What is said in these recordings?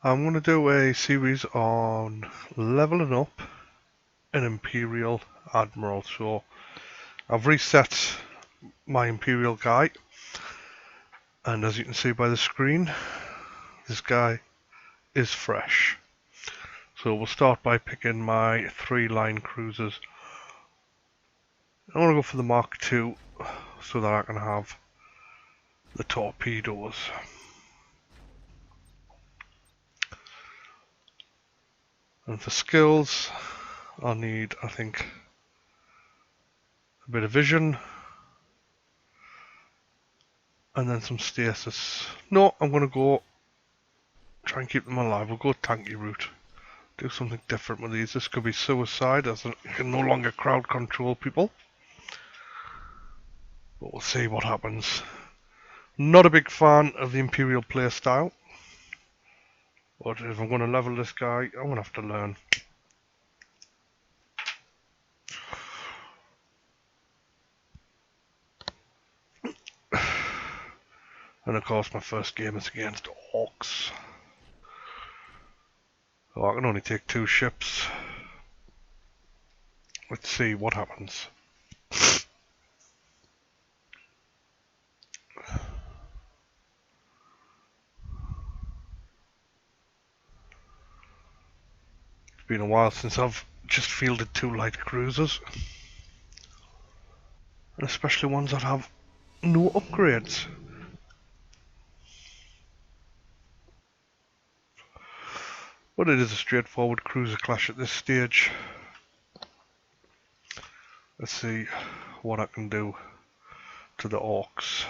I'm going to do a series on leveling up an Imperial Admiral. So I've reset my Imperial guy, and as you can see by the screen, this guy is fresh. So we'll start by picking my 3-line cruisers. I want to go for the Mark II so that I can have the torpedoes. And for skills, I'll need, I think, a bit of vision and then some stasis. No, I'm going to go try and keep them alive. We'll go tanky route. Do something different with these. This could be suicide as I can no longer crowd control people. But we'll see what happens. Not a big fan of the Imperial playstyle. But if I'm going to level this guy, I'm going to have to learn. And of course my first game is against Orcs. So I can only take 2 ships. Let's see what happens. It's been a while since I've just fielded 2 light cruisers. And especially ones that have no upgrades. But it is a straightforward cruiser clash at this stage. Let's see what I can do to the Orcs.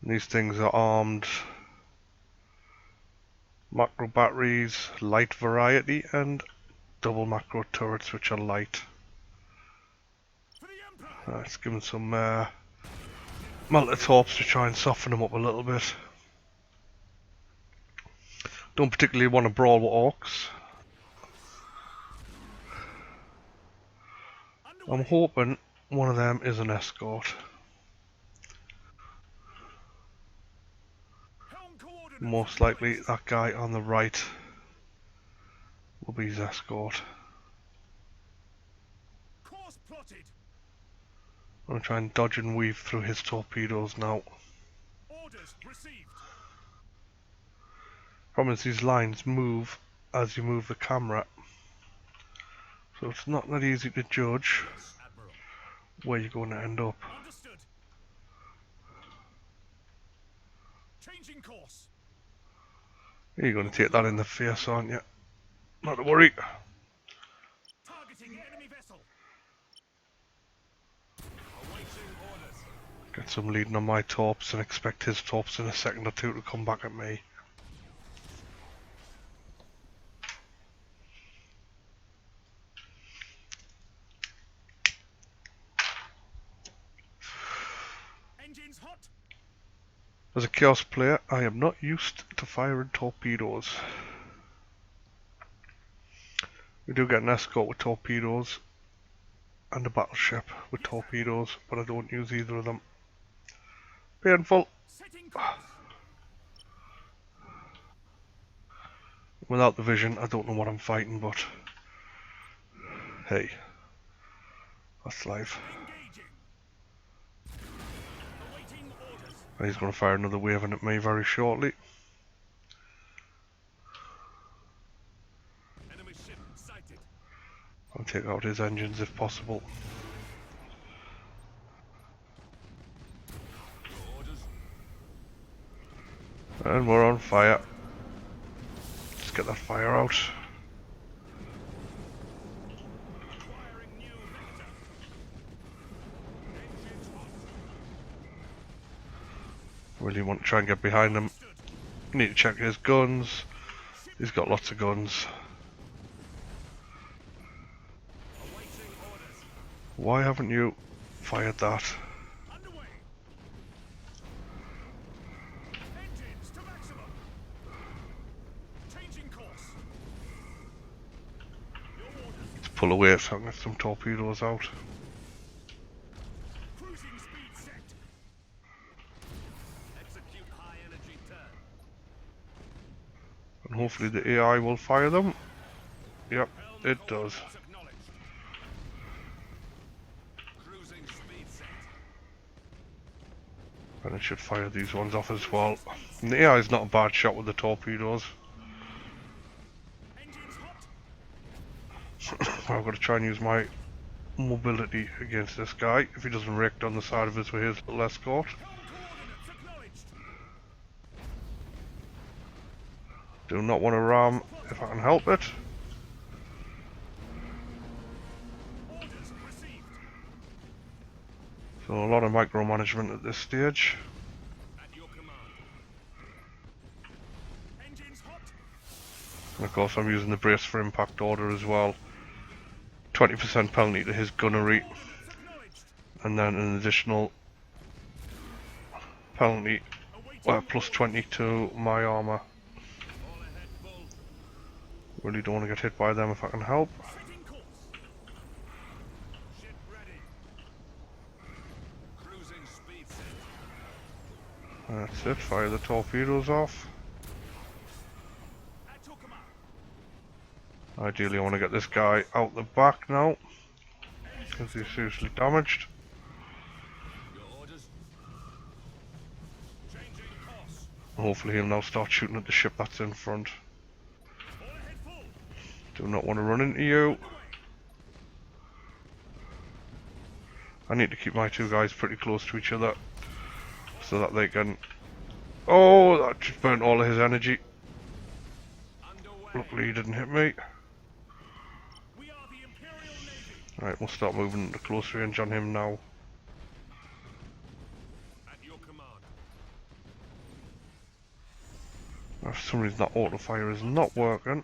These things are armed macro batteries, light variety, and double macro turrets which are light. Let's give them some melted torps to try and soften them up a little bit. Don't particularly want to brawl with Orcs. I'm hoping one of them is an escort. Most likely that guy on the right will be his escort. I'm going to try and dodge and weave through his torpedoes now. Problem is these lines move as you move the camera, so it's not that easy to judge where you're going to end up. You're going to take that in the face, aren't you? Not to worry. Get some leading on my torps and expect his torps in a second or two to come back at me. As a Chaos player, I am not used to firing torpedoes. We do get an escort with torpedoes and a battleship with torpedoes, but I don't use either of them. Painful. Without the vision, I don't know what I'm fighting, but hey, that's life. He's going to fire another wave at me very shortly. I'll take out his engines if possible. And we're on fire. Let's get that fire out. Really want to try and get behind him. Need to check his guns. He's got lots of guns. Why haven't you fired that? Let's pull away so I can get some torpedoes out. hopefully the AI will fire them. Yep, it does. And it should fire these ones off as well. And the AI is not a bad shot with the torpedoes. I've got to try and use my mobility against this guy if he doesn't wreck on the side of us with his little escort. Do not want to ram if I can help it. So a lot of micromanagement at this stage. And of course I'm using the brace for impact order as well. 20% penalty to his gunnery. And then an additional penalty, plus 20 to my armour. Really don't want to get hit by them if I can help. That's it, fire the torpedoes off. Ideally I want to get this guy out the back now, because he's seriously damaged. Hopefully he'll now start shooting at the ship that's in front. Do not want to run into you. I need to keep my two guys pretty close to each other, so that they can... Oh, that just burnt all of his energy. Luckily he didn't hit me. Right, we'll start moving to close range on him now. For some reason that auto fire is not working.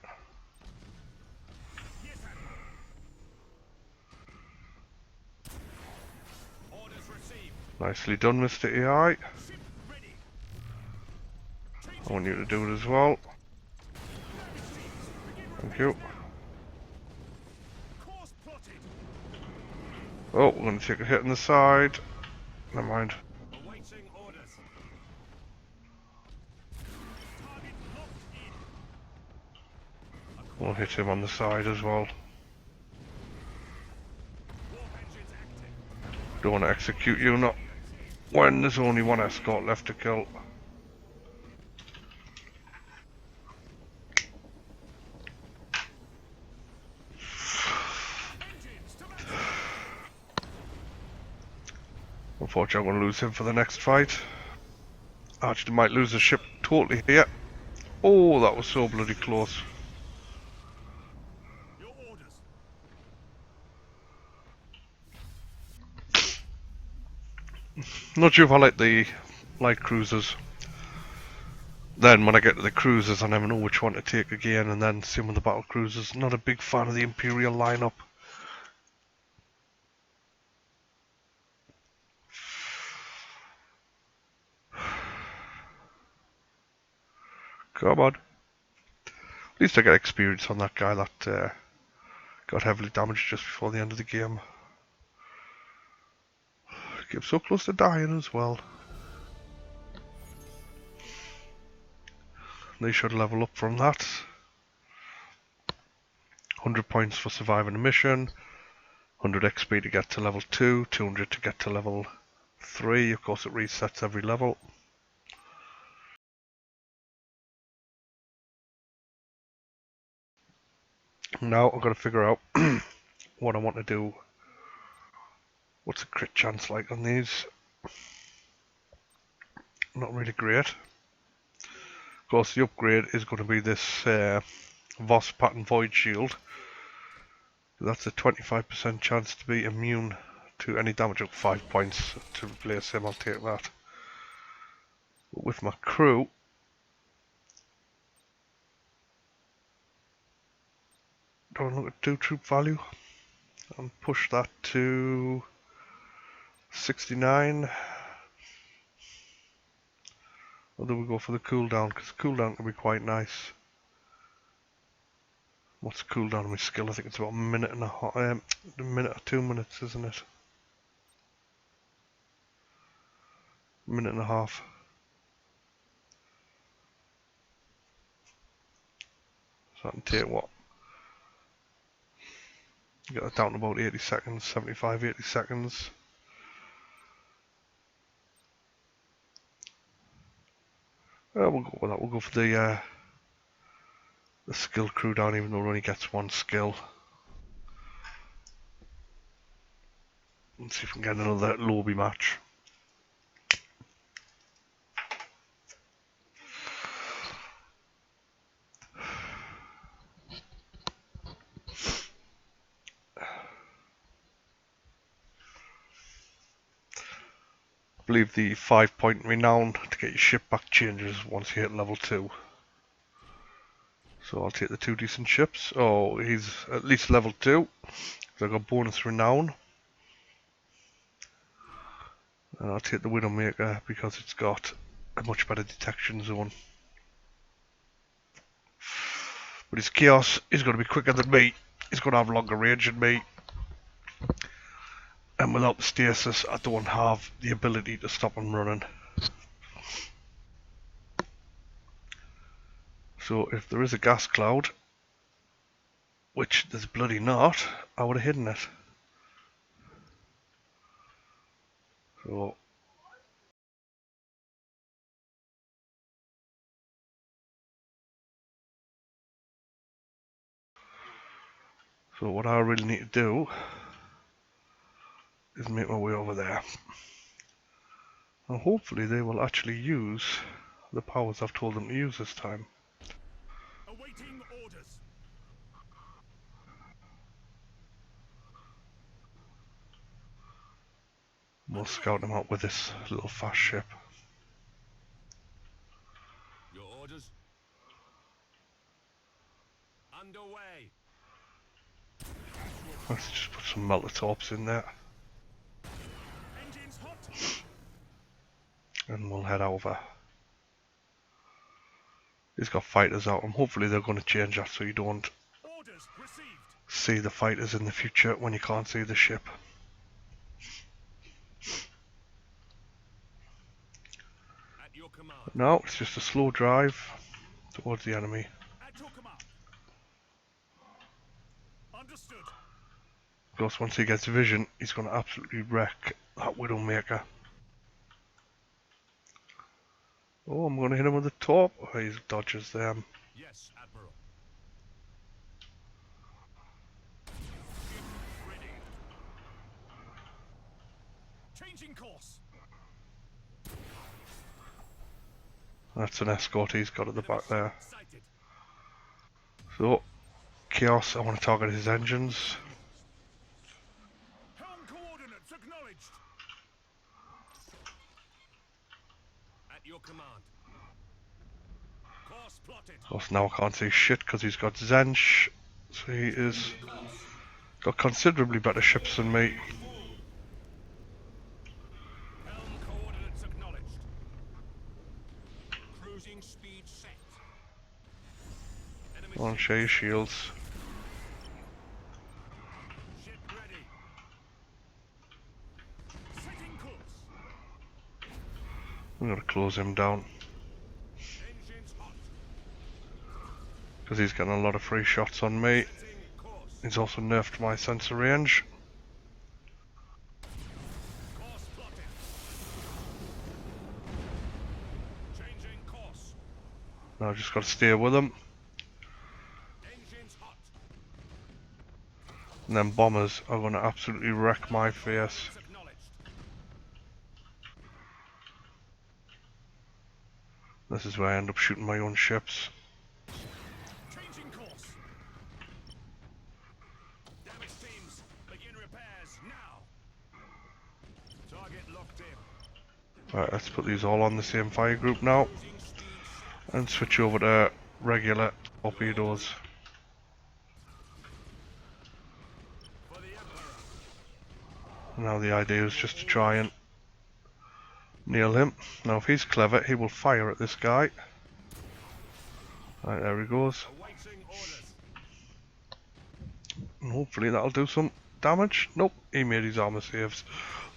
Nicely done, Mr. AI. I want you to do it as well. Thank you. Oh, we're going to take a hit on the side. Never mind. We'll hit him on the side as well. Don't want to execute you, not when there's only one escort left to kill. Unfortunately, I'm going to lose him for the next fight. Actually, might lose the ship totally here. Oh, that was so bloody close. Not sure if I like the light cruisers. Then when I get to the cruisers, I never know which one to take again, and then same with the battle cruisers. Not a big fan of the Imperial lineup. Come on. At least I get experience on that guy that got heavily damaged just before the end of the game. Get so close to dying as well. They should level up from that. 100 points for surviving a mission. 100 XP to get to level 2. 200 to get to level 3. Of course it resets every level. Now I've got to figure out what I want to do. What's the crit chance like on these? Not really great. Of course the upgrade is going to be this Voss pattern void shield. That's a 25% chance to be immune to any damage up 5 points. To replace him, I'll take that. But with my crew, do I look at 2 troop value and push that to 69? Or do we go for the cooldown? Because cooldown can be quite nice. What's cooldown on my skill? I think it's about a minute and a half, a minute or 2 minutes, isn't it? A minute and a half. So I can take what? Get that down to about 80 seconds, 75, 80 seconds. We'll go with that. We'll go for the skill crew down, even though it only gets one skill. Let's see if we can get another lobby match. I believe the 5-point renown to get your ship back changes once you hit level 2. So I'll take the 2 decent ships. Oh, he's at least level 2. So I've got bonus renown. And I'll take the Widowmaker because it's got a much better detection zone. But his Chaos is going to be quicker than me. He's going to have longer range than me. And without the stasis, I don't have the ability to stop him running. So if there is a gas cloud, which there's bloody not, I would have hidden it. So what I really need to do is make my way over there. And hopefully they will actually use the powers I've told them to use this time. Awaiting orders. We'll scout them out with this little fast ship. Your orders. Underway. Let's just put some melter-torps in there. Engines hot. And we'll head over. He's got fighters out, and hopefully they're going to change that so you don't Orders received. see the fighters in the future when you can't see the ship. At your command. No, it's just a slow drive towards the enemy. At your command. Understood. Of course, once he gets vision, he's going to absolutely wreck that Widowmaker. Oh, I'm going to hit him with the top. Oh, he dodges them. Yes, Admiral. Ready. Changing course. That's an escort he's got at the back there. Sighted. So, Chaos, I want to target his engines. Helm coordinates acknowledged. At your command. Course plotted. Of course, now I can't see shit because he's got Zench. So he is got considerably better ships than me. Helm coordinates acknowledged. Cruising speed set. Enemy Go on, share your shields. ship ready. Setting course. I'm going to close him down Engines hot. because he's getting a lot of free shots on me. Setting course. He's also nerfed my sensor range. Course plotted. Changing course. Now I've just got to steer with him. Engines hot. And then bombers are going to absolutely wreck my face. Acknowledged. This is where I end up shooting my own ships. Changing course. Damage teams, begin repairs now. Target locked in. Right, let's put these all on the same fire group now. Cruising speed set. And switch over to regular torpedoes. For the Emperor. Now the idea is just to try and nail him. Now if he's clever, he will fire at this guy. Right, there he goes. Awaiting orders. And hopefully that'll do some damage. Nope, he made his armor saves.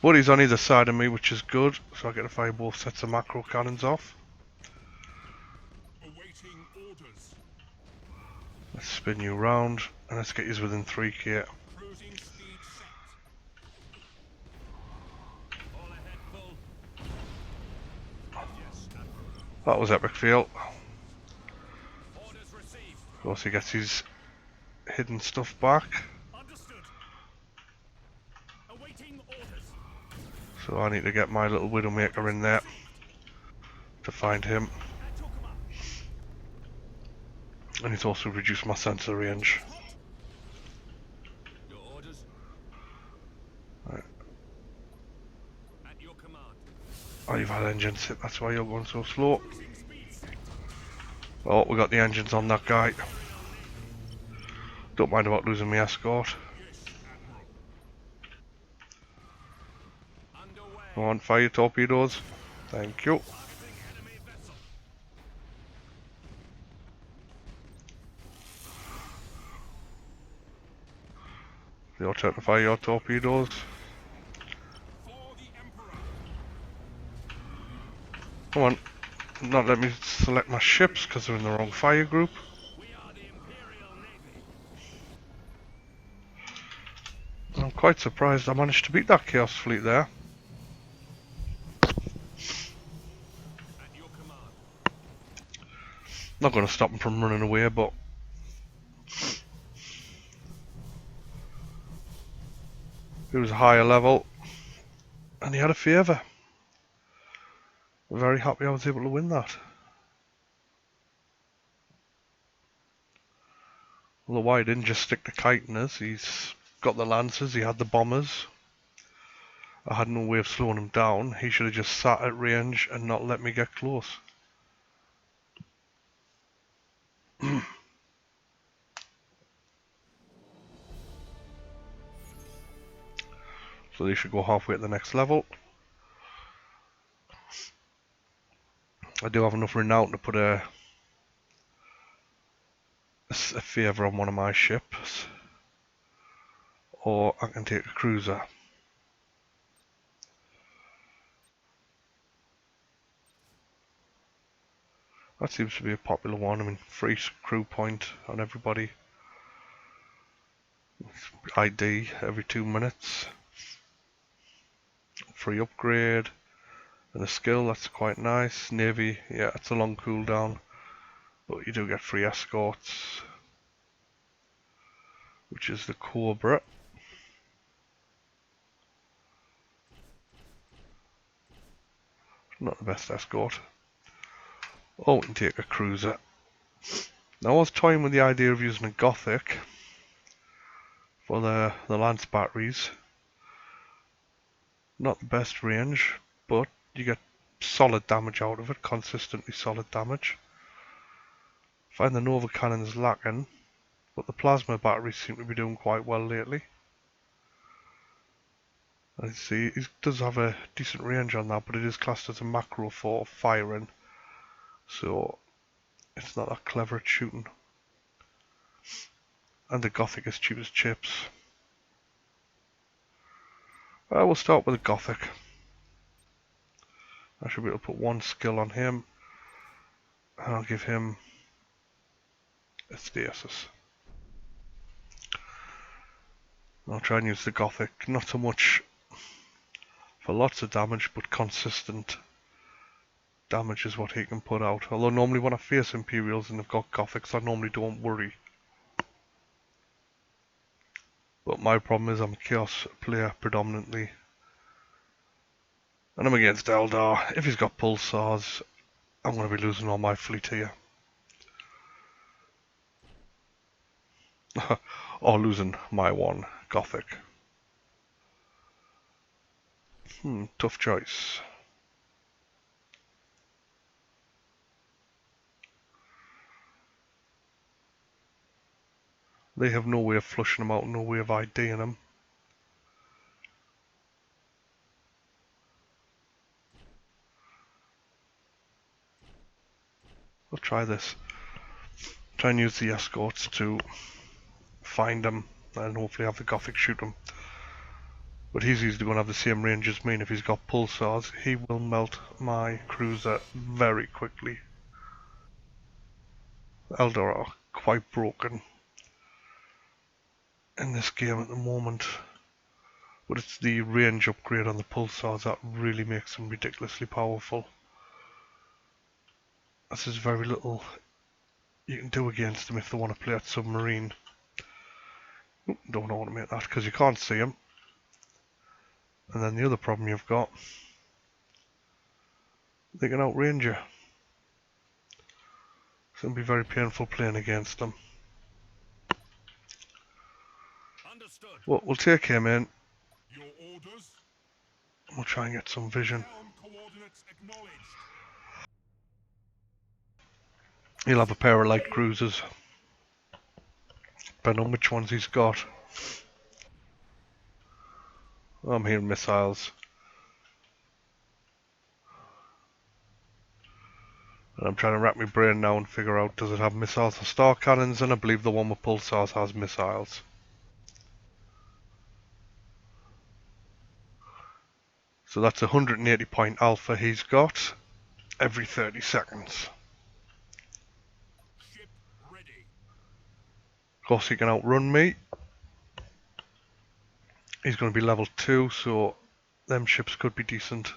But he's on either side of me, which is good. So I get to fire both sets of macro cannons off. Awaiting orders. Let's spin you round and let's get you within 3k. Cruising speed set. All ahead full. Yes, Admiral. That was epic fail. Orders received. Of course he gets his hidden stuff back. Understood. Awaiting orders. So I need to get my little Widowmaker in there to find him. At your command. And it's also reduced my sensor range. Hot. Your orders. Right. At your command. Oh, you've had engines hit, that's why you're going so slow. Cruising speed set. Oh, we got the engines on that guy. Don't mind about losing my escort. Yes, Admiral. Underway. Come on, fire your torpedoes. Thank you. Targeting enemy vessel. Your turn to fire your torpedoes. For the Emperor. Come on. Not let me select my ships because they're in the wrong fire group. We are the Imperial Navy. I'm quite surprised I managed to beat that Chaos fleet there. At your command. Not going to stop him from running away, but it was a higher level and he had a favour. Very happy I was able to win that. Although why he didn't just stick to chitiners, he's got the lancers, he had the bombers. I had no way of slowing him down. He should have just sat at range and not let me get close. So they should go halfway at the next level. I do have enough renown to put a favour on one of my ships. Or I can take a cruiser. That seems to be a popular one. I mean, free crew point on everybody. ID every 2 minutes. Free upgrade. And a skill, that's quite nice. Navy, yeah, it's a long cooldown. But you do get free escorts. Which is the Cobra. Not the best escort. Oh, we can take a cruiser. Now I was toying with the idea of using a Gothic for the lance batteries. Not the best range, but you get solid damage out of it, consistently solid damage. Find the Nova cannons lacking, but the plasma batteries seem to be doing quite well lately. I see he does have a decent range on that, but it is classed as a macro for firing, so it's not that clever at shooting. And the Gothic is cheap as chips. We'll start with a Gothic. I should be able to put one skill on him, and I'll give him a stasis. I'll try and use the Gothic, not so much for lots of damage, but consistent damage is what he can put out. Although normally when I face Imperials and they've got Gothics, I normally don't worry. But my problem is I'm a Chaos player predominantly. And I'm against Eldar. If he's got pulsars, I'm going to be losing all my fleet here. Or losing my one Gothic. Tough choice. They have no way of flushing them out, no way of IDing them. I'll try this. Try and use the escorts to find them and hopefully have the Gothic shoot them. But he's usually going to have the same range as me, and if he's got pulsars, he will melt my cruiser very quickly. Eldor are quite broken in this game at the moment. But it's the range upgrade on the pulsars that really makes them ridiculously powerful. As there's very little you can do against them if they want to play at submarine. Don't automate that because you can't see them. And then the other problem you've got, they can outrange you. It's going to be very painful playing against them. Understood. Well, we'll take him in. Your orders. We'll try and get some vision. Helm coordinates acknowledged. He'll have a pair of light cruisers, depending on which ones he's got. I'm hearing missiles. And I'm trying to wrap my brain now and figure out, does it have missiles or star cannons? And I believe the one with pulsars has missiles. So that's 180 point alpha he's got every 30 seconds. Ship ready. Of course he can outrun me. He's going to be level 2, so them ships could be decent.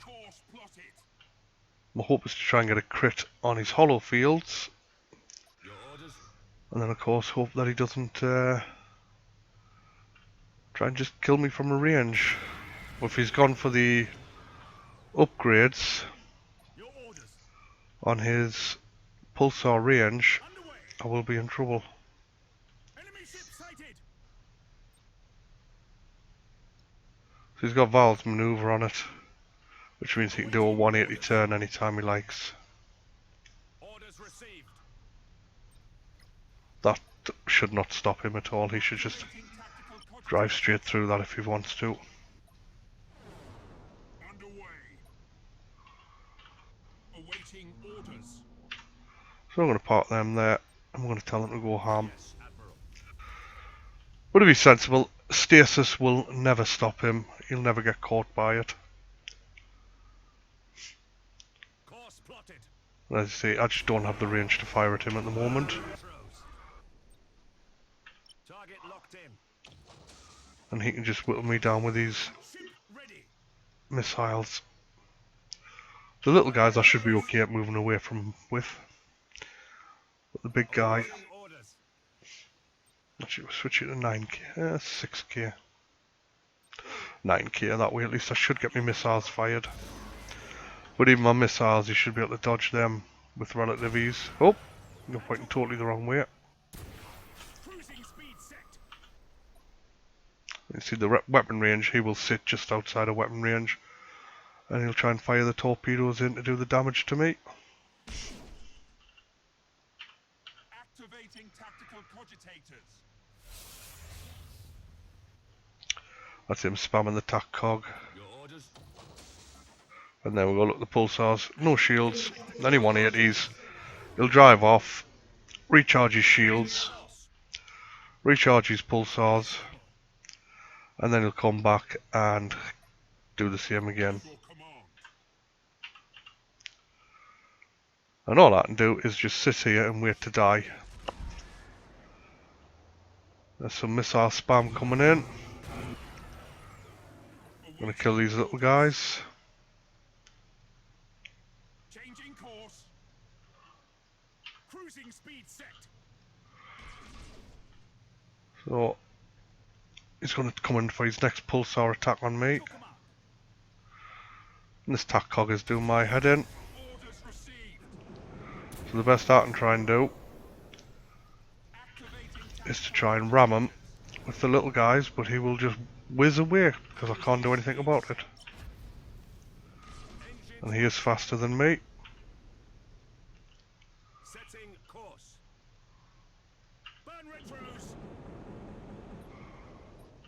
Course plotted. My hope is to try and get a crit on his hollow fields. Your orders. And then of course hope that he doesn't try and just kill me from a range. If he's gone for the upgrades Your orders. on his pulsar range, Underway. I will be in trouble. Enemy ship sighted. So he's got Val's maneuver on it, which means he can do a 180 turn anytime he likes. Orders received. That should not stop him at all. He should just Awaiting tactical coordinates. drive straight through that if he wants to. Underway. Awaiting orders. So I'm going to park them there. I'm going to tell them to go ham. Yes, Admiral. But to be sensible, stasis will never stop him. He'll never get caught by it. Course plotted. And as I say, I just don't have the range to fire at him at the moment. Retros. Target locked in. And he can just whittle me down with these Ship ready. missiles. The little guys I should be okay at moving away from with. But the big guy, Awaiting orders. actually we'll switch it to 9k, 6k. 9k, that way at least I should get my missiles fired. But even my missiles, you should be able to dodge them with relative ease. Oh, you're pointing totally the wrong way. Cruising speed set. You see the weapon range, he will sit just outside of weapon range. And he'll try and fire the torpedoes in to do the damage to me. Activating tactical cogitators. That's him spamming the tac cog. Your orders. And then we'll go look at the pulsars. No shields. Only 180s. He'll drive off. Recharge his shields. Recharge his pulsars. And then he'll come back and do the same again. Your command. And all I can do is just sit here and wait to die. There's some missile spam coming in. I'm gonna kill these little guys. Changing course. Cruising speed set. So he's gonna come in for his next pulsar attack on me. Took 'em up. And this tac cog is doing my head in. Orders received. So the best I can try and do Activating is to try and ram him with the little guys, but he will just whiz away because I can't do anything about it. engine And he is faster than me. setting course. Burn retros.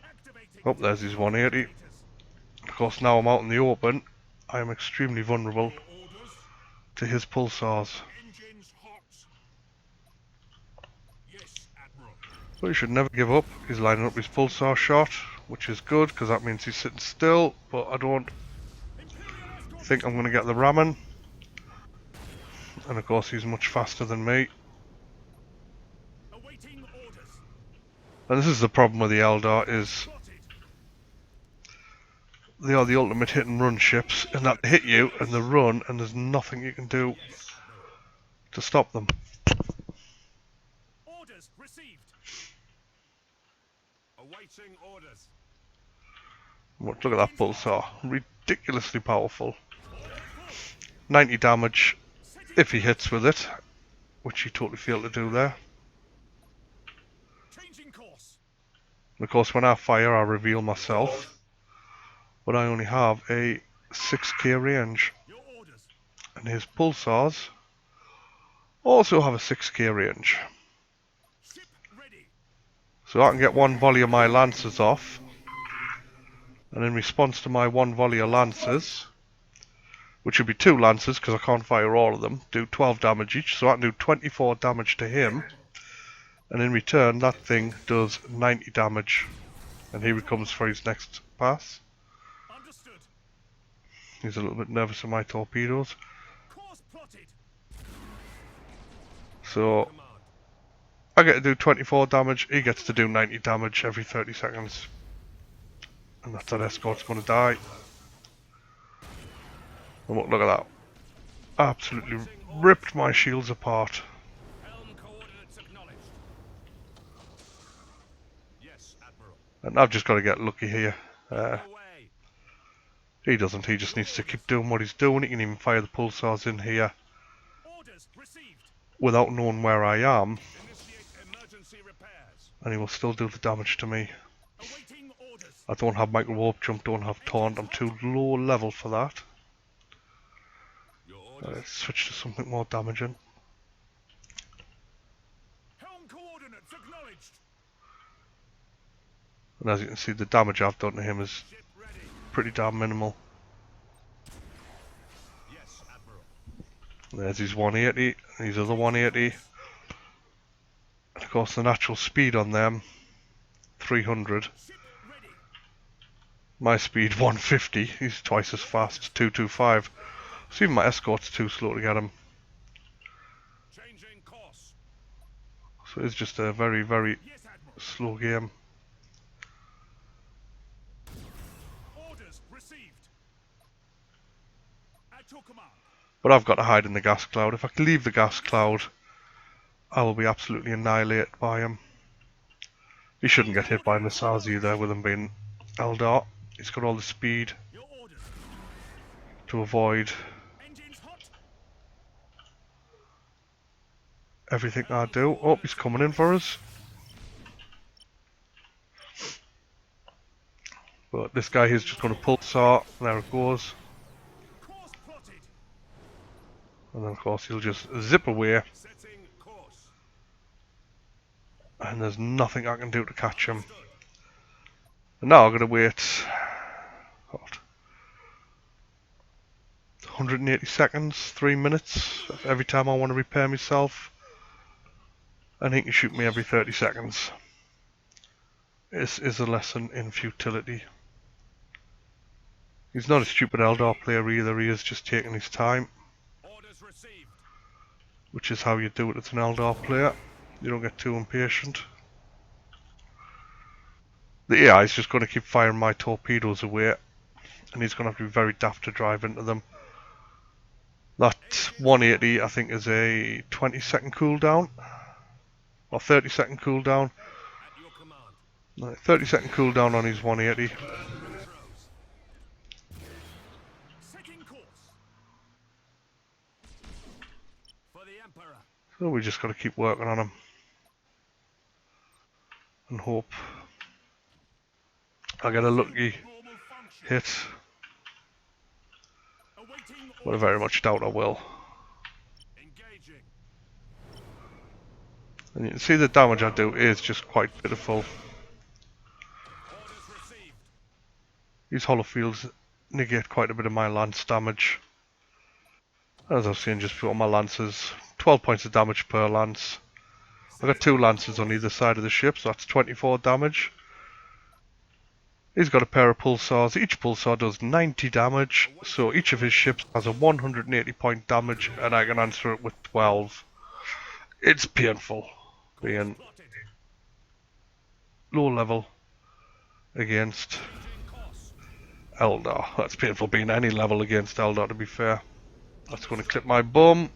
Activating. Oh, there's his 180. cogitators. Of course, now I'm out in the open, I am extremely vulnerable Your orders. to his pulsars. Engines hot. Yes, Admiral. But he should never give up. He's lining up his pulsar shot, which is good because that means he's sitting still, but I don't Imperial escort. think I'm going to get the ramming. And of course he's much faster than me. Awaiting orders. And this is the problem with the Eldar, is Spotted. they are the ultimate hit and run ships, in that they hit you and they run and there's nothing you can do Yes, Admiral. to stop them. Orders received. Awaiting orders. Look at that pulsar, ridiculously powerful. Order full. 90 damage Setting if he course. hits with it, which he totally failed to do there. Changing course. And of course when I fire I reveal myself, but I only have a 6k range, Your orders. and his pulsars also have a 6k range. Ship ready. So I can get one volley of my lancers off, and in response to my one volley of lancers, which would be 2 lancers because I can't fire all of them, do 12 damage each, so I can do 24 damage to him, and in return that thing does 90 damage, and he recomes for his next pass. Understood. He's a little bit nervous of my torpedoes, Course plotted. so Command. I get to do 24 damage, he gets to do 90 damage every 30 seconds. And that's that escort's going to die. And look at that. Absolutely ripped my shields apart. Helm coordinates acknowledged. Yes, Admiral. And I've just got to get lucky here. Away. He doesn't, he just needs to keep doing what he's doing. He can even fire the pulsars in here Orders received. without knowing where I am, Initiate emergency repairs. and he will still do the damage to me. Awaiting orders. I don't have micro warp jump, don't have taunt, I'm too low level for that. Your orders. Let's switch to something more damaging. Helm coordinates acknowledged. And as you can see, the damage I've done to him is Ship ready. pretty damn minimal. Yes, Admiral. There's his 180, and his other 180. And of course the natural speed on them, 300. Ship ready. My speed 150, he's twice as fast, 225. So even my escort's too slow to get him. Changing course. So it's just a very, very Yes, Admiral. slow game. Orders received. At your command. But I've got to hide in the gas cloud. If I can leave the gas cloud, I will be absolutely annihilated by him. He shouldn't get hit by missiles either, with him being Eldar. He's got all the speed Your orders. to avoid Engines hot. everything I do. Oh, he's coming in for us. But this guy here's just going to pulsar. There it goes. Course plotted. And then of course he'll just zip away. Setting course. And there's nothing I can do to catch him. Understood. And now I'm going to wait, what, 180 seconds, 3 minutes, every time I want to repair myself. And he can shoot me every 30 seconds. This is a lesson in futility. He's not a stupid Eldar player either, he is just taking his time, Orders received. which is how you do it as an Eldar player. You don't get too impatient. The AI is just going to keep firing my torpedoes away, and he's going to have to be very daft to drive into them. That 180 I think is a 20-second cooldown, or 30-second cooldown. At your command. No, 30-second cooldown on his 180. Retros. Setting course. For the Emperor. So we just got to keep working on him and hope I get a lucky Normal function. hit, Awaiting but I orders. very much doubt I will. Engaging. And you can see the damage I do is just quite pitiful. Orders received. These hollow fields negate quite a bit of my lance damage. As I've seen, just put on my lances, 12 points of damage per lance. I've got 2 lances on either side of the ship, so that's 24 damage. He's got a pair of pulsars. Each pulsar does 90 damage, so each of his ships has a 180 point damage, and I can answer it with 12. It's painful Course being plotted. low level against Changing course. Eldar. That's painful being any level against Eldar, to be fair. That's going to clip Understood. my bum.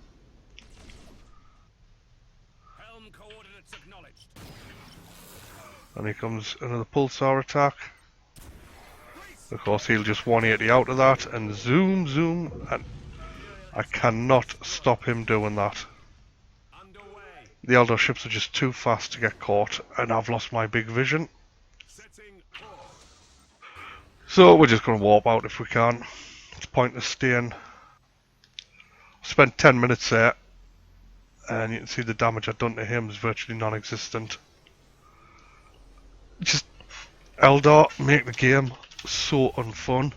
Helm coordinates acknowledged. And here comes another pulsar attack. Grease. Of course, he'll just 180 out of that and zoom, zoom, and Imperial I escorts cannot destroyed. stop him doing that. Underway. The Eldar ships are just too fast to get caught, and I've lost my big vision. Setting course. So we're just going to warp out if we can. It's pointless staying. Spent 10 minutes there, and you can see the damage I've done to him is virtually non-existent. Just Eldar make the game so unfun.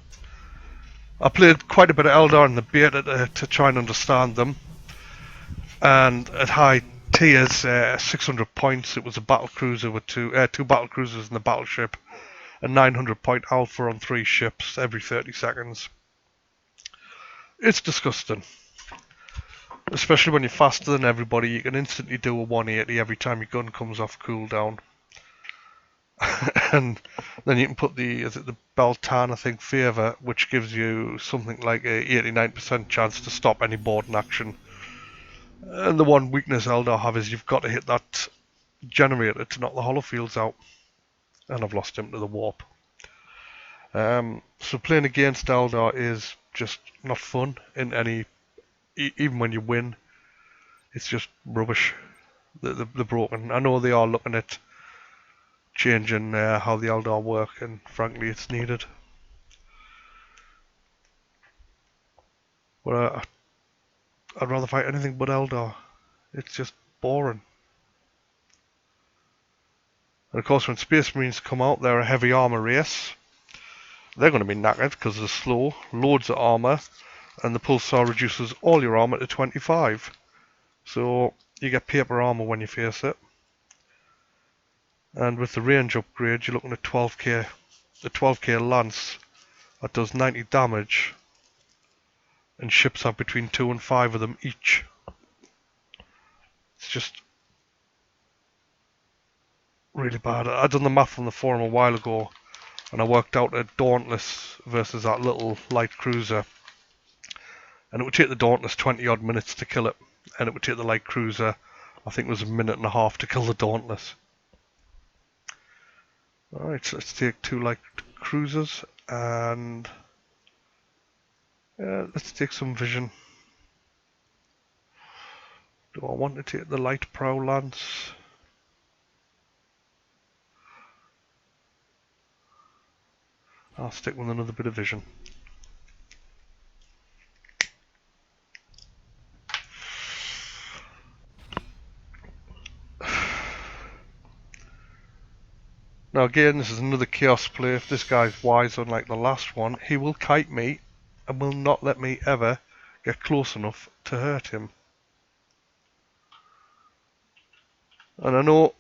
I played quite a bit of Eldar in the beta to try and understand them, and at high tiers, 600 points, it was a battle cruiser with two battle cruisers and a battleship, a 900 point alpha on 3 ships every 30 seconds. It's disgusting. Especially when you're faster than everybody, you can instantly do a 180 every time your gun comes off cooldown. And then you can put the Beltan, I think, favor, which gives you something like a 89% chance to stop any boarding action. And the one weakness Eldar have is you've got to hit that generator to knock the holofields out. And I've lost him to the warp. So playing against Eldar is just not fun in any. Even when you win, it's just rubbish. They're broken. I know they are looking at changing how the Eldar work, and frankly, it's needed. But I'd rather fight anything but Eldar. It's just boring. And of course, when Space Marines come out, they're a heavy armor race. They're going to be knackered because they're slow, loads of armor, and the pulsar reduces all your armor to 25. So you get paper armor when you face it. And with the range upgrade, you're looking at 12k. The 12k lance that does 90 damage, and ships have between 2 and 5 of them each. It's just really bad. I done the math on the forum a while ago, and I worked out a Dauntless versus that little light cruiser, and it would take the Dauntless 20 odd minutes to kill it, and it would take the light cruiser, I think it was a minute and a half to kill the Dauntless. Alright, so let's take 2 light cruisers, and let's take some vision. Do I want to take the light prow lance? I'll stick with another bit of vision. Now again, this is another chaos play. If this guy's wise, unlike the last one, he will kite me and will not let me ever get close enough to hurt him. And I know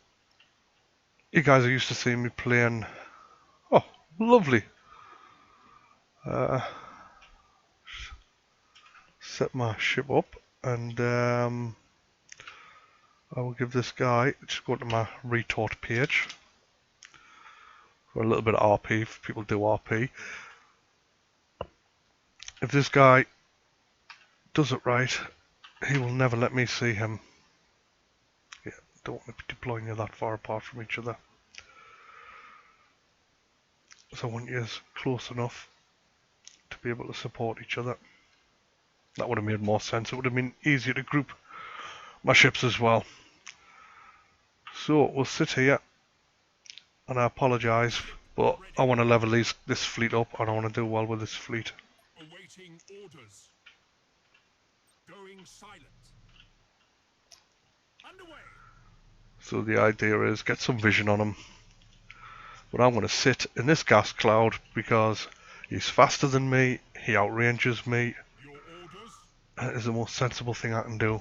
you guys are used to seeing me playing. Oh, lovely. Set my ship up, and I will give this guy, just go to my retort page for a little bit of RP, if people do RP. If this guy does it right, he will never let me see him. Yeah, don't want to be deploying you that far apart from each other. So I want you close enough to be able to support each other. That would have made more sense. It would have been easier to group my ships as well. So we'll sit here, and I apologise, but I want to level this fleet up, and I want to do well with this fleet. Awaiting orders. Going silent. Underway. So the idea is get some vision on him. But I'm going to sit in this gas cloud because he's faster than me, he outranges me. Your orders. That is the most sensible thing I can do.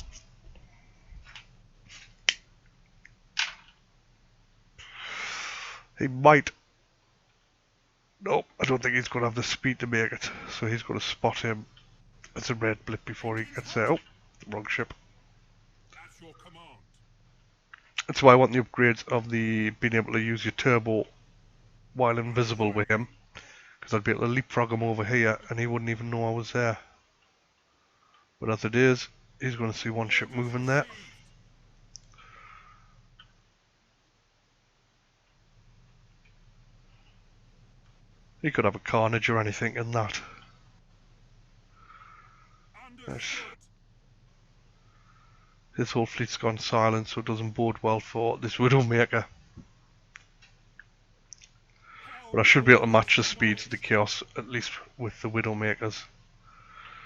He might Nope, I don't think he's going to have the speed to make it. So he's going to spot him as a red blip before he Engines gets hot. there. Oh, wrong ship. At your command. That's why I want the upgrades of the being able to use your turbo while invisible with him. Because I'd be able to leapfrog him over here and he wouldn't even know I was there. But as it is, he's going to see one ship Orders moving there. received. He could have a carnage or anything in that. Yes. Understood. His whole fleet's gone silent, so it doesn't bode well for this Widowmaker. But I Hell should be able to match the speeds of the acknowledged. Chaos, at least with the Widowmakers.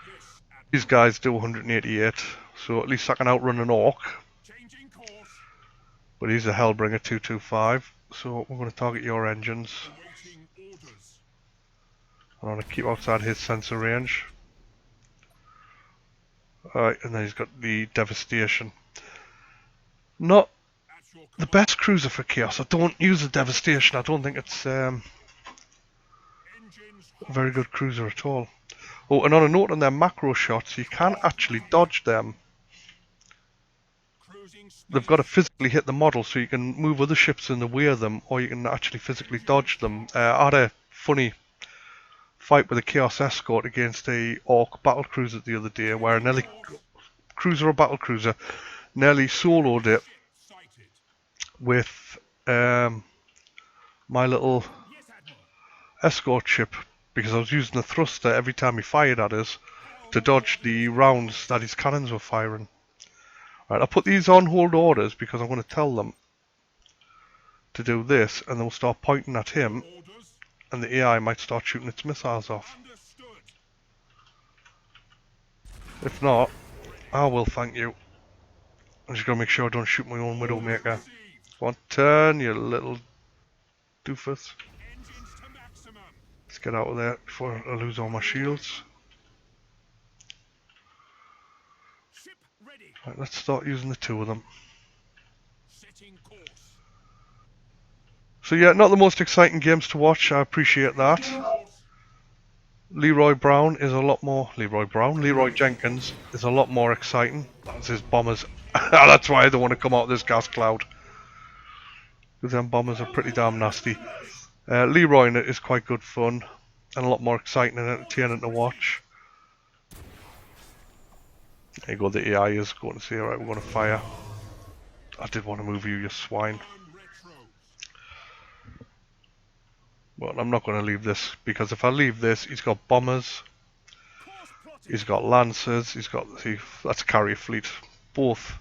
Yes, These Admiral. guys do 188, so at least I can outrun an Orc. Changing course. But he's a Hellbringer 225, so we're going to target your engines. Awaiting orders. I want to keep outside his sensor range. Alright, and then he's got the Devastation. Not At your the command. best cruiser for Chaos. I don't use the Devastation. I don't think it's a Engines hot. very good cruiser at all. Oh, and on a note on their macro shots, you can actually dodge them. Cruising They've speed got to shift. physically hit the model, so you can move other ships in the way of them, or you can actually physically dodge them. I had a funny fight with a Chaos Escort against a Orc battlecruiser the other day, where I Changing nearly course. cruiser or battlecruiser nearly soloed it Ship sighted. with my little Yes, Admiral. escort ship because I was using the thruster every time he fired at us Hell to dodge the orders rounds that his cannons were firing. Right, I'll put these on hold orders because I'm going to tell them to do this, and they'll start pointing at him, orders. and the AI might start shooting its missiles off. Understood. If not, Ready. I will thank you. I'm just going to make sure I don't shoot my own Orders Widowmaker. received. Come on, turn, you little doofus. Engines to maximum. Let's get out of there before I lose all my shields. Ship ready. Right, let's start using the two of them. Setting course. So yeah, not the most exciting games to watch, I appreciate that. Changing course. Leroy Jenkins is a lot more exciting. That's his bombers. That's why I don't want to come out of this gas cloud. Because them bombers are pretty damn nasty. Leroy in it is quite good fun. And a lot more exciting and Orders entertaining to received. watch. There you go, the AI is going to say, alright, we're going to fire. I did want to move you, you swine. Burn retros. But I'm not going to leave this, because if I leave this, he's got bombers, Course plotted. he's got lancers, he's got, see, that's carrier fleet. Both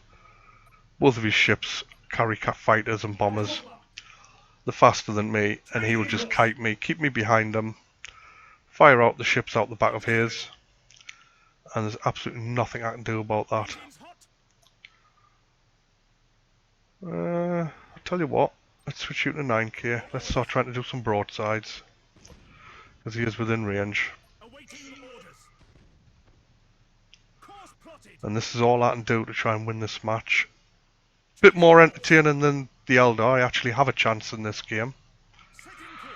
of his ships carry fighters and bombers. They're faster than me, and he will Changing just course. kite me, keep me behind him, fire out the ships out the back of his, and there's absolutely nothing I can do about that. Engines hot. I'll tell you what, let's switch you to 9k, let's start trying to do some broadsides, because he is within range, Awaiting orders. Course plotted. and this is all I can do to try and win this match. Bit more entertaining than the Elder, I actually have a chance in this game. Setting course.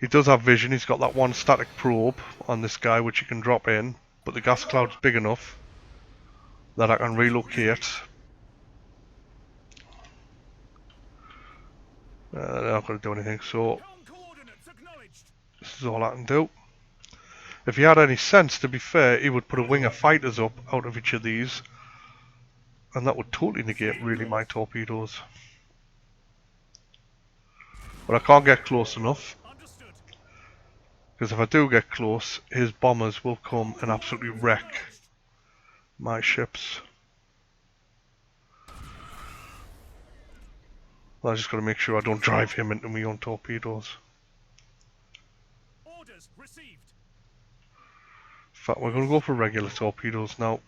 He does have vision, he's got that one static probe on this guy which you can drop in, but the gas cloud's big enough that I can relocate. They're not going to do anything, so Helm coordinates acknowledged. this is all I can do. If he had any sense, to be fair, he would put a wing of fighters up out of each of these, and that would totally negate Setting really my course. torpedoes. But I can't get close enough, Understood. because if I do get close, his bombers will come Helm and absolutely coordinates wreck acknowledged. my ships. I just got to make sure I don't drive him into my own torpedoes. Orders received. In fact, we're going to go for regular torpedoes now,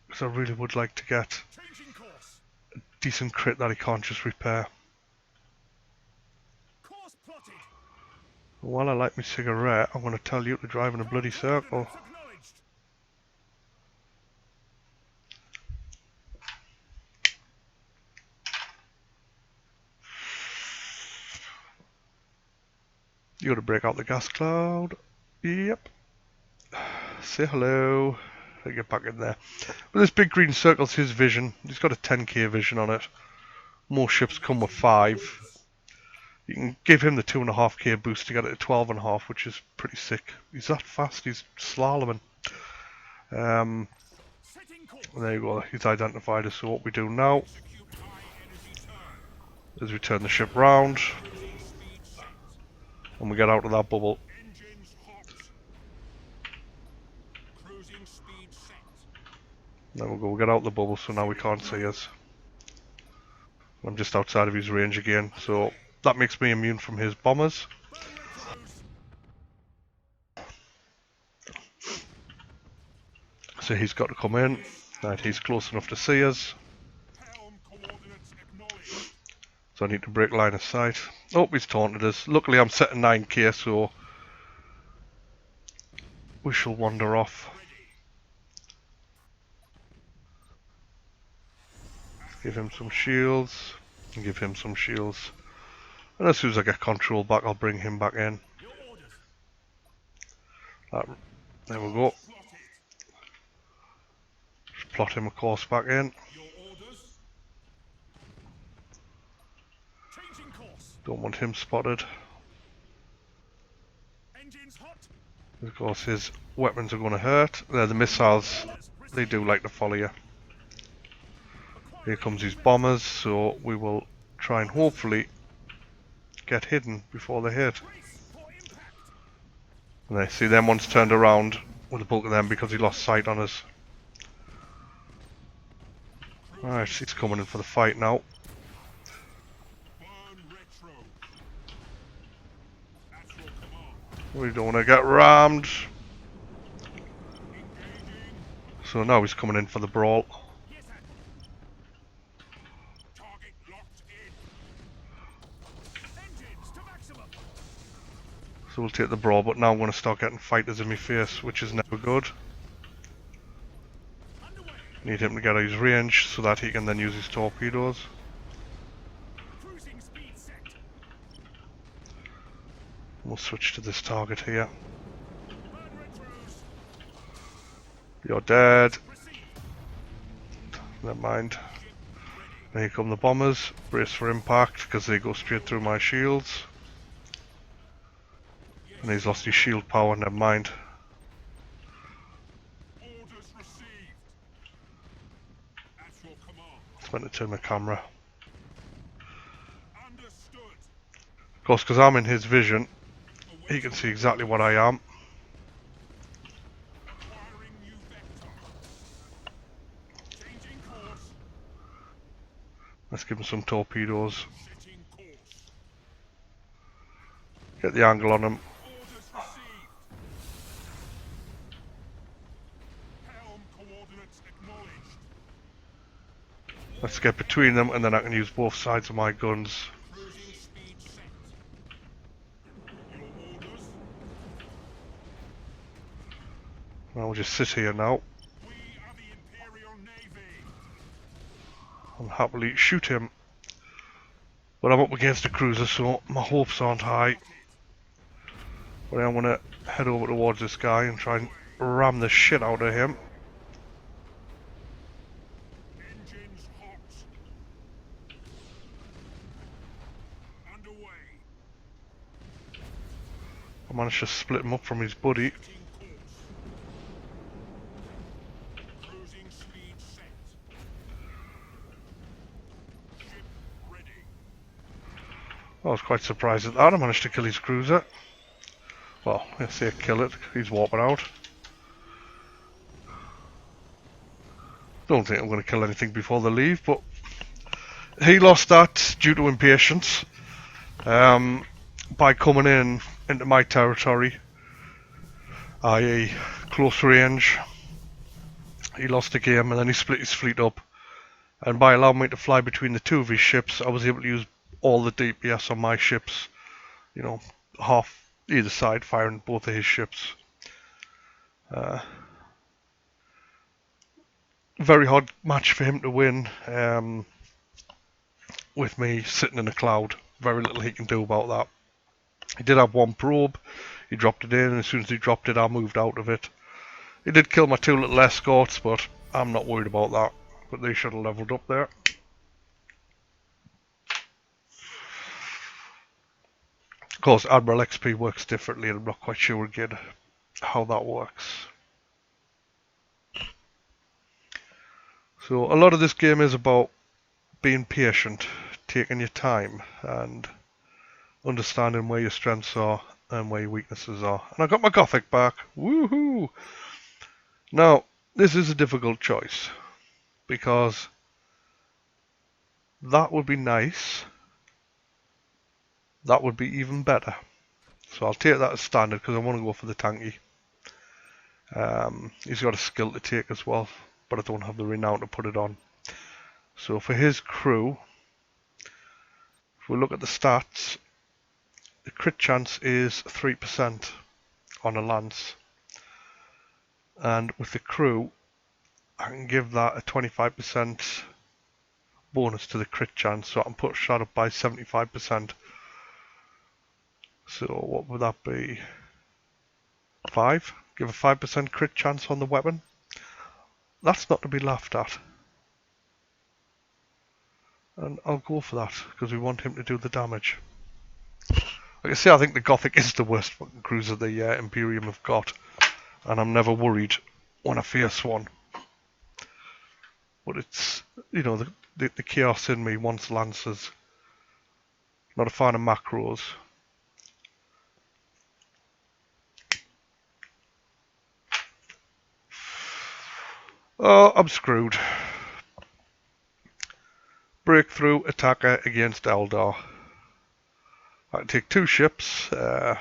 because I really would like to get Changing course. a decent crit that he can't just repair. Course plotted. While I light my cigarette, I'm going to tell you to drive in a bloody Helm circle. coordinates acknowledged. You gotta break out the gas cloud. Yep. Say hello. I get back in there. But this big green circle's his vision. He's got a 10k vision on it. Most ships come with 5. You can give him the 2.5k boost to get it to 12.5, which is pretty sick. He's that fast, he's slaloming. There you go, he's identified us. So what we do now is we turn the ship round and we get out of that bubble. There we go, we get out of the bubble, so now we can't see us. I'm just outside of his range again, so that makes me immune from his bombers. So he's got to come in. Right, he's close enough to see us. So I need to break line of sight. Oh, he's taunted us. Luckily I'm setting 9k, so we shall wander off. Give him some shields. And give him some shields. And as soon as I get control back, I'll bring him back in. There we go. Just plot him a course back in. Don't want him spotted. Of course his weapons are going to hurt. They're the missiles. They do like to follow you. Here comes his bombers, so we will try and hopefully get hidden before they hit. And I see them ones turned around with the bulk of them because he lost sight on us. Alright, he's coming in for the fight now. We don't want to get rammed. So now he's coming in for the brawl. So we'll take the brawl, but now I'm going to start getting fighters in my face, which is never good. Need him to get out his range so that he can then use his torpedoes. We'll switch to this target here. You're dead. Never mind. And here come the bombers. Brace for impact because they go straight through my shields. And he's lost his shield power, never mind. It's meant to turn the camera. Of course, because I'm in his vision, he can see exactly what I am. Let's give him some torpedoes. Get the angle on him. Let's get between them and then I can use both sides of my guns. I'll just sit here now. I'll happily shoot him. But I'm up against a cruiser, so my hopes aren't high. But I want to head over towards this guy and try and ram the shit out of him. I managed to split him up from his buddy. I was quite surprised at that. I managed to kill his cruiser. Well, let's say kill it. He's warping out. Don't think I'm going to kill anything before they leave, but he lost that due to impatience. By coming in into my territory, i.e. close range, he lost the game and then he split his fleet up. And by allowing me to fly between the two of his ships, I was able to use all the DPS on my ships. You know, half either side, firing both of his ships. Very hard match for him to win. With me sitting in a cloud, very little he can do about that. He did have one probe. He dropped it in, and as soon as he dropped it, I moved out of it. He did kill my 2 little escorts, but I'm not worried about that. But they should have leveled up there. Of course, Admiral XP works differently, and I'm not quite sure again how that works. So a lot of this game is about being patient, taking your time, and understanding where your strengths are and where your weaknesses are. And I got my Gothic back. Woohoo! Now, this is a difficult choice, because that would be nice. That would be even better. So I'll take that as standard because I want to go for the tanky. He's got a skill to take as well, but I don't have the renown to put it on. So for his crew, if we look at the stats, the crit chance is 3% on a lance. And with the crew, I can give that a 25% bonus to the crit chance, so I can push that up by 75%. So what would that be? 5? Give a 5% crit chance on the weapon? That's not to be laughed at. And I'll go for that, because we want him to do the damage. Like I say, I think the Gothic is the worst fucking cruiser the Imperium have got. And I'm never worried when I face one. But it's, you know, the chaos in me wants lancers. Not a fan of macros. Oh, I'm screwed. Breakthrough attacker against Eldar. I can take 2 ships. I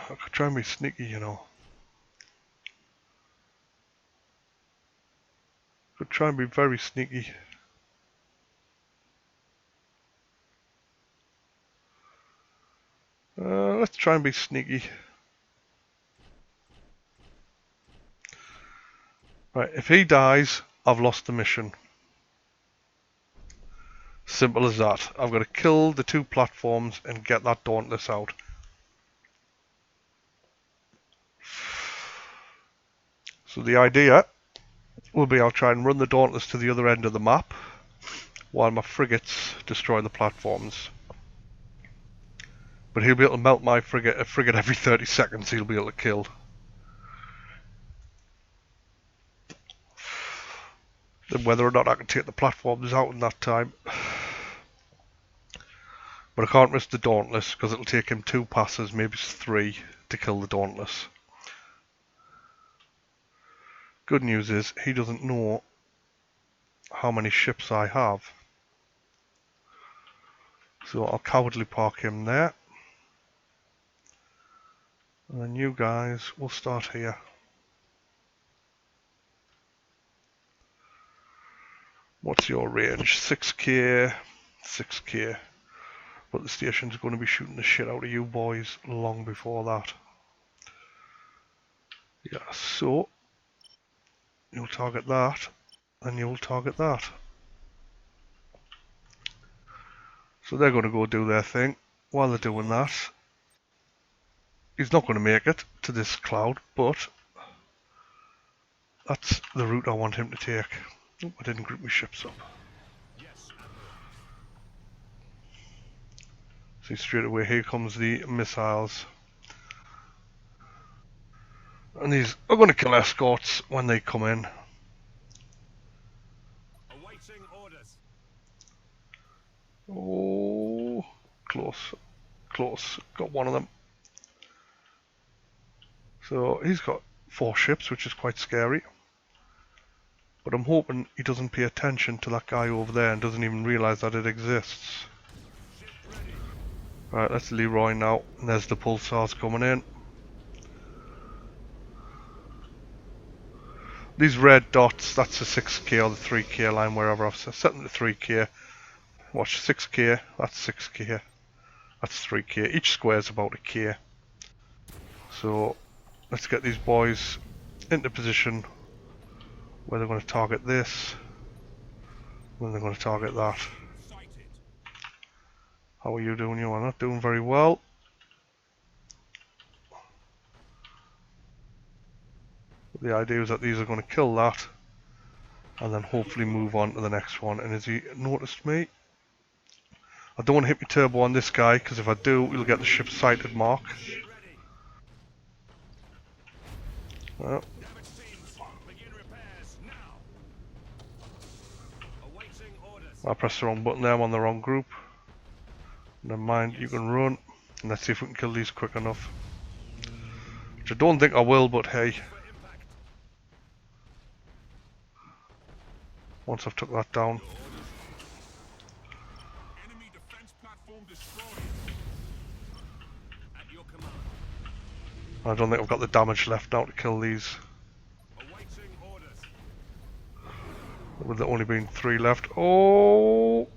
could try and be sneaky, you know. Could try and be very sneaky. Let's try and be sneaky. Right, if he dies, I've lost the mission. Simple as that. I've got to kill the 2 platforms and get that Dauntless out. So the idea will be I'll try and run the Dauntless to the other end of the map while my frigates destroy the platforms. But he'll be able to melt my frigate, a frigate every 30 seconds he'll be able to kill. Then whether or not I can take the platforms out in that time. But I can't risk the Dauntless because it'll take him 2 passes, maybe 3, to kill the Dauntless. Good news is he doesn't know how many ships I have. So I'll cowardly park him there. And then you guys will start here. What's your range? 6k, 6k. But the station's going to be shooting the shit out of you boys long before that. Yeah, so you'll target that, and you'll target that. So they're going to go do their thing. While they're doing that, he's not going to make it to this cloud, but that's the route I want him to take. Oh, I didn't group my ships up. Yes, See, straight away here comes the missiles. And these are going to kill escorts when they come in. awaiting orders. Oh, close, close. Got one of them. So he's got 4 ships, which is quite scary. But I'm hoping he doesn't pay attention to that guy over there and doesn't even realise that it exists. Ship ready. Right, let's Leroy now. And there's the pulsars coming in. These red dots, that's the 6k or the 3k line, wherever I've set them to 3k. Watch, 6k, that's 6k, that's 3k. Each square is about a k. So let's get these boys into position where they're going to target this, then they're going to target that. Sighted. How are you doing? You are not doing very well. The idea is that these are going to kill that and then hopefully move on to the next one. And has he noticed me? I don't want to hit my turbo on this guy because if I do, we'll get the ship sighted mark. Get ready. Well, Damage teams, begin repairs now. Awaiting orders. I pressed the wrong button there. I'm on the wrong group. Never mind, you can run. And let's see if we can kill these quick enough. Which I don't think I will, but hey. For impact. Once I've took that down. Enemy defense platform destroyed. At your command. I don't think I've got the damage left now to kill these. Awaiting orders. With there only been 3 left. Oh!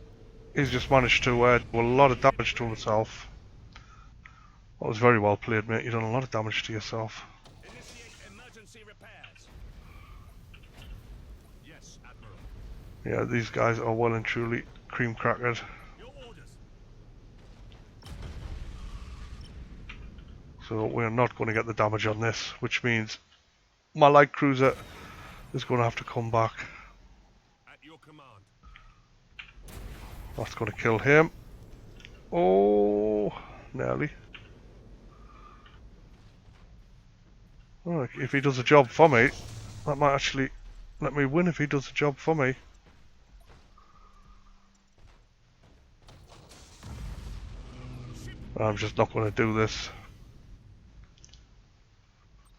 He's just managed to do a lot of damage to himself. That was very well played, mate. You've done a lot of damage to yourself. Initiate emergency repairs. Yes, Admiral. Yeah, these guys are well and truly cream crackered. Your orders. So we're not going to get the damage on this, which means my light cruiser is going to have to come back. At your command. That's going to kill him. Oh, nearly. Oh, if he does a job for me, that might actually let me win if he does a job for me. I'm just not going to do this.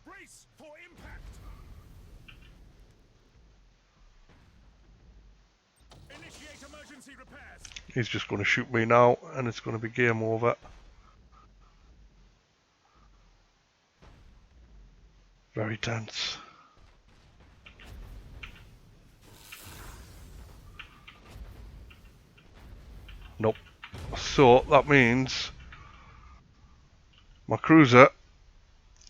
Brace for impact. Initiate emergency repairs. He's just going to shoot me now, and it's going to be game over. Very tense. Nope. So that means my cruiser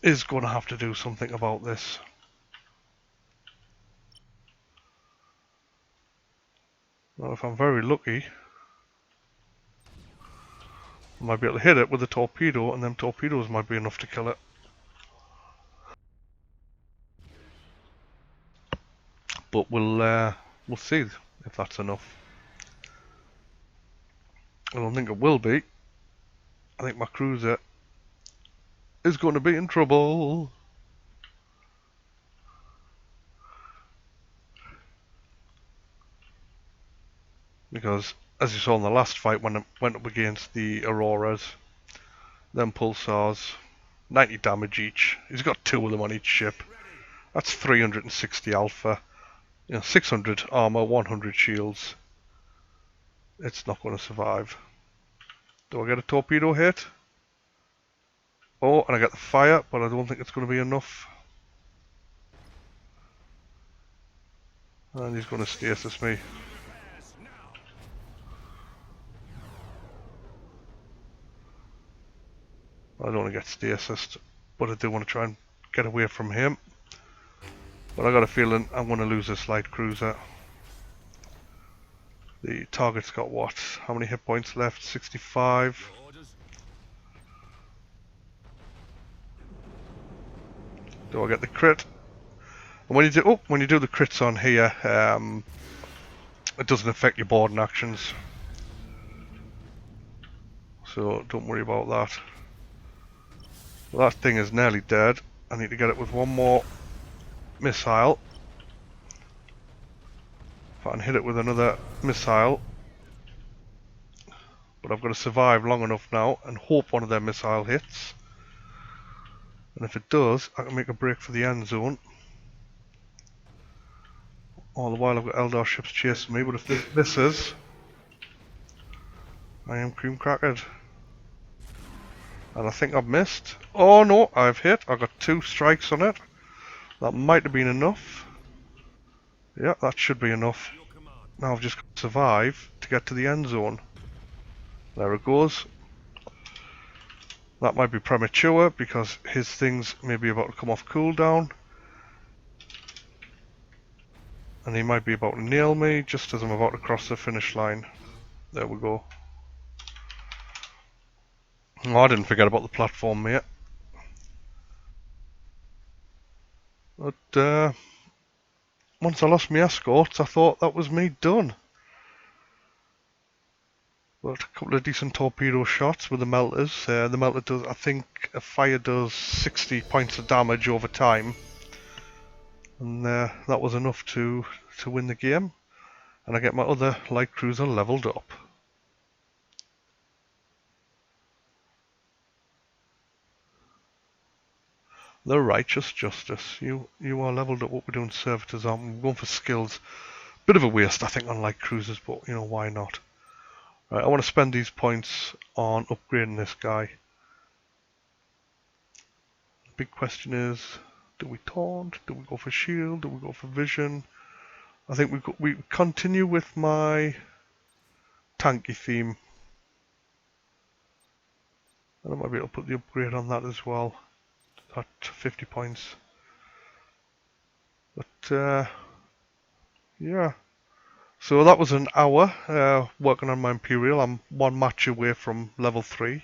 is going to have to do something about this. Well, if I'm very lucky, I might be able to hit it with a torpedo, and them torpedoes might be enough to kill it. But we'll see if that's enough. I don't think it will be. I think my cruiser is going to be in trouble. Because, as you saw in the last fight when it went up against the Auroras, them pulsars, 90 damage each. He's got 2 of them on each ship. Ready. That's 360 alpha. 600 armor, 100 shields. It's not going to survive. Do I get a torpedo hit? Oh, and I get the fire, but I don't think it's going to be enough. And he's going to stasis me. Repairs now. I don't want to get stasis, but I do want to try and get away from him. But I got a feeling I'm going to lose this light cruiser. The target's got what? How many hit points left? 65. Your orders. Do I get the crit? And when you do the crits on here, it doesn't affect your boarding actions. So don't worry about that. Well, that thing is nearly dead. I need to get it with one more missile. If I can hit it with another missile. But I've got to survive long enough now and hope one of their missile hits. And if it does, I can make a break for the end zone. All the while I've got Eldar ships chasing me, but if this misses, I am cream crackered. And I think I've missed. Oh no, I've hit. I got 2 strikes on it. That might have been enough. Yeah, that should be enough. Your command. Now I've just got to survive to get to the end zone. There it goes. That might be premature because his things may be about to come off cooldown. And he might be about to nail me just as I'm about to cross the finish line. There we go. Oh, I didn't forget about the platform, mate. But once I lost my escorts, I thought that was me done. But a couple of decent torpedo shots with the melters. The melter does, I think, a fire does 60 points of damage over time, and that was enough to win the game. And I get my other light cruiser leveled up. The Righteous Justice. You are leveled up. What we're doing servitors on. We're going for skills. Bit of a waste, I think, on light cruisers, but you know why not? Right, I want to spend these points on upgrading this guy. Big question is, do we taunt? Do we go for shield? Do we go for vision? I think we continue with my tanky theme. And I might be able to put the upgrade on that as well. At 50 points. But yeah. So that was an hour working on my Imperial. I'm one match away from level 3.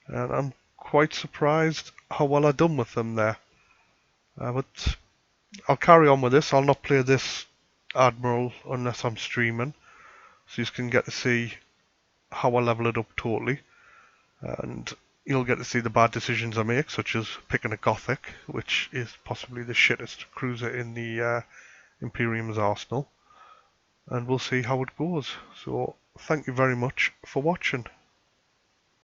And I'm quite surprised how well I've done with them there. But I'll carry on with this. I'll not play this Admiral unless I'm streaming. So you can get to see how I level it up totally. And you'll get to see the bad decisions I make, such as picking a Gothic, which is possibly the shittest cruiser in the Imperium's arsenal. And we'll see how it goes. So thank you very much for watching.